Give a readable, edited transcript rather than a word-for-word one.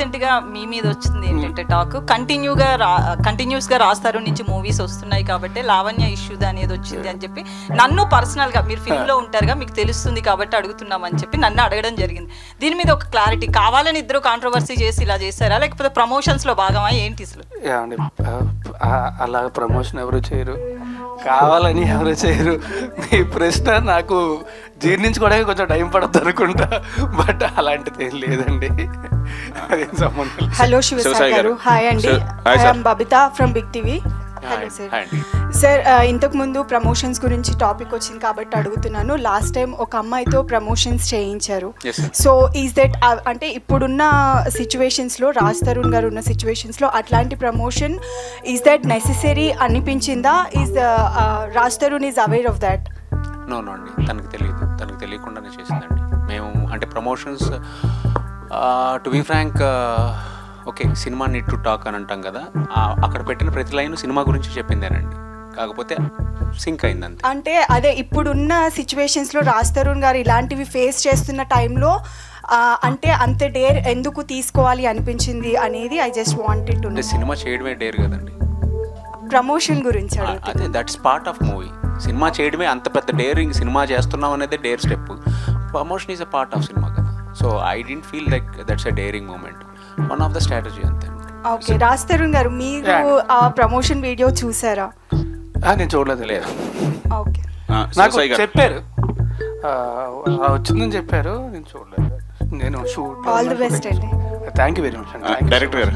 రీసెంట్గా మీ మీద వచ్చింది ఏంటంటే టాక్ కంటిన్యూస్గా రాస్తారు నుంచి మూవీస్ వస్తున్నాయి కాబట్టి లావణ్య ఇష్యూ అనేది వచ్చింది అని చెప్పి నన్ను పర్సనల్గా మీరు ఫిల్మ్లో ఉంటారుగా మీకు తెలుస్తుంది కాబట్టి అడుగుతున్నామని చెప్పి నన్ను అడగడం జరిగింది. దీని మీద ఒక క్లారిటీ కావాలని ఇద్దరు కాంట్రవర్సీ చేసి ఇలా చేశారా లేకపోతే ప్రమోషన్స్లో భాగమా ఏంటి అసలు? అండి అలా ప్రమోషన్ ఎవరు చేయరు, కావాలని ఎవరు చేయరు. మీ ప్రశ్న నాకు జీర్ణించుకోవడానికి కొంచెం టైం పడుతుంది అనుకుంటా, బట్ అలాంటిది ఏం లేదండి. అదేం సంబంధం. హలో శివసాయి గారు, హాయ్ అండి. I'm Babitha from big TV. Hello sir. Sir ఇంతకు ముందు ప్రమోషన్స్ గురించి టాపిక్ వచ్చింది కాబట్టి అడుగుతున్నాను. లాస్ట్ టైం ఒక అమ్మాయితో ప్రమోషన్స్ చేయించారు. సో ఈజ్ దట్ అంటే ఇప్పుడున్న సిచ్యువేషన్స్లో రాజ్ తరుణ్ గారు ఉన్న సిచ్యువేషన్స్లో అట్లాంటి ప్రమోషన్ ఈజ్ దట్ నెసెసరీ అనిపించిందా? Is Raj Tarun is aware of that? No అండి, తనకు తెలియకుండానే చేసిందండి. మేము అంటే promotions to be frank okay, cinema need to talk అని అంటాం కదా, అక్కడ పెట్టిన ప్రతి లైన్ సినిమా గురించి చెప్పిందేనండి, కాకపోతే సింక్ అయిందంతే. అంటే అదే ఇప్పుడున్న సిచ్యువేషన్స్లో రాజ్ తరుణ్ గారు ఇలాంటివి ఫేస్ చేస్తున్న టైంలో అంటే అంత డేర్ ఎందుకు తీసుకోవాలి అనిపించింది అనేది I just wanted to know. అంటే సినిమా చేయడమే డేర్ కదండి, ప్రమోషన్ గురించి అదే దట్స్ పార్ట్ ఆఫ్ మూవీ. సినిమా చేయడమే అంత పెద్ద డేరింగ్, సినిమా చేస్తున్నాం అనేది dare step, promotion is a part of సినిమా కదా. So I don't feel like that's a daring moment, one of the strategy అంతే. ఓకే, రాజ్ తరుణ్ గారు మీరు ఆ ప్రమోషన్ వీడియో చూసారా? నేను చూడలేదు. లేదు. ఓకే, నాకు చెప్పారు, వచ్చిందని చెప్పారు, నేను చూడలేదు. నేను షూట్. ఆల్ ది బెస్ట్ అండి. థ్యాంక్ యూ వెరీ మచ్ అండి. డైరెక్టర్ గారు